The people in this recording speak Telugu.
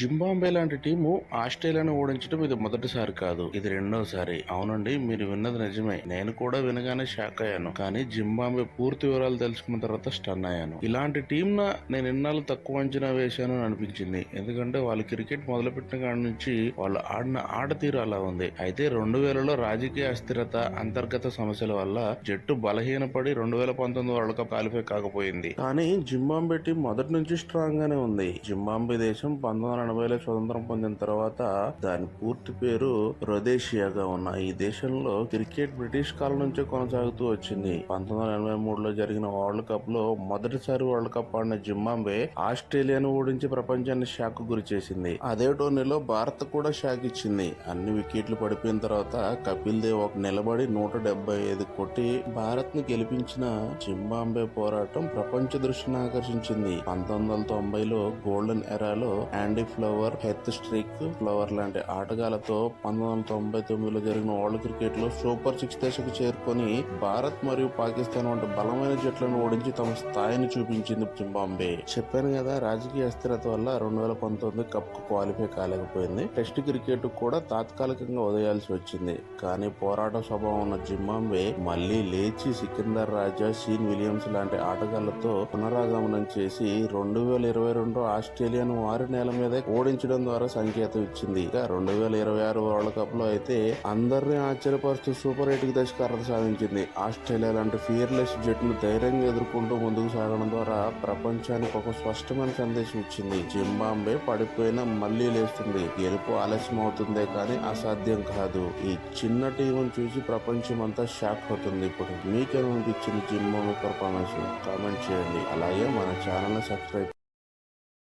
జింబాబ్వే లాంటి టీము ఆస్ట్రేలియాను ఓడించడం ఇది మొదటిసారి కాదు, ఇది రెండోసారి. అవునండి, మీరు విన్నది నిజమే. నేను కూడా వినగానే షాక్ అయ్యాను. కానీ జింబాబ్వే పూర్తి వివరాలు తెలుసుకున్న తర్వాత స్టన్ అయ్యాను. ఇలాంటి టీం నేను ఇన్నాళ్ళు తక్కువ అంచనా వేశాను అని అనిపించింది. ఎందుకంటే వాళ్ళు క్రికెట్ మొదలుపెట్టిన కాడి నుంచి వాళ్ళు ఆడిన ఆట తీరు అలా ఉంది. అయితే 2000లో రాజకీయ అస్థిరత, అంతర్గత సమస్యల వల్ల జట్టు బలహీనపడి 2019 వరల్డ్ కప్ క్వాలిఫై కాకపోయింది. కానీ జింబాబ్వే టీం మొదటి నుంచి స్ట్రాంగ్ గానే ఉంది. జింబాబ్వే దేశం 1980లో స్వతంత్రం పొందిన తర్వాత దాని పూర్తి పేరు రొదేషియాగా ఉన్న ఈ దేశంలో క్రికెట్ బ్రిటిష్ కాలం నుంచే కొనసాగుతూ వచ్చింది. 1983లో జరిగిన వరల్డ్ కప్ లో మొదటిసారి వరల్డ్ కప్ ఆడిన జింబాబ్వే ఆస్ట్రేలియాను ఓడించి ప్రపంచాన్ని షాక్ గురి చేసింది. అదే టోర్నీలో భారత్ కూడా షాక్ ఇచ్చింది. అన్ని వికెట్లు పడిపోయిన తర్వాత కపిల్ దేవ్ ఒక నిలబడి 175 కొట్టి భారత్ ని గెలిపించిన జింబాబ్వే పోరాటం ప్రపంచ దృష్టిని ఆకర్షించింది. 1990లో గోల్డెన్ ఎరాలో Andy Flower, Heath Streak Flower లాంటి ఆటగాళ్లతో 1999లో జరిగిన వరల్డ్ క్రికెట్ లో సూపర్ 6 దశకు చేరుకొని భారత్ మరియు పాకిస్తాన్ వంటి బలమైన జట్లను ఓడించి తమ స్థాయిని చూపించింది జింబాబ్వే. చెప్పాను కదా, రాజకీయ అస్థిరత వల్ల 2019 కప్ కు క్వాలిఫై కాలేకపోయింది. టెస్ట్ క్రికెట్ కూడా తాత్కాలికంగా వదిలేయాల్సి వచ్చింది. కానీ పోరాట స్వభావం ఉన్న జింబాబ్వే మళ్లీ లేచి సికిందర్ రాజా, షీన్ విలియమ్స్ లాంటి ఆటగాళ్లతో పునరాగమనం చేసి 2022 ఆస్ట్రేలియాను వారి నేల మీద ఓడించడం ద్వారా సంకేతం ఇచ్చింది. ఇక 2026 వరల్డ్ కప్ లో అయితే అందరినీ ఆశ్చర్యపరుస్తూ సూపర్ 8 దశకు అర్హత సాధించింది. ఆస్ట్రేలియా లాంటి ఫియర్లెస్ జట్టును ధైర్యంగా ఎదుర్కొంటూ ముందుకు సాగడం ద్వారా ప్రపంచానికి ఒక స్పష్టమైన సందేశం ఇచ్చింది. జింబాబ్వే పడిపోయినా మళ్లీ లేస్తుంది. గెలుపు ఆలస్యం అవుతుందే కానీ అసాధ్యం కాదు. ఈ చిన్న టీంను చూసి ప్రపంచం అంతా షాక్ అవుతుంది. ఇప్పుడు మీకేమనిపించింది జింబాబ్వే పర్ఫార్మెన్స్? కామెంట్ చేయండి. అలాగే మన ఛానల్ ని సబ్స్క్రైబ్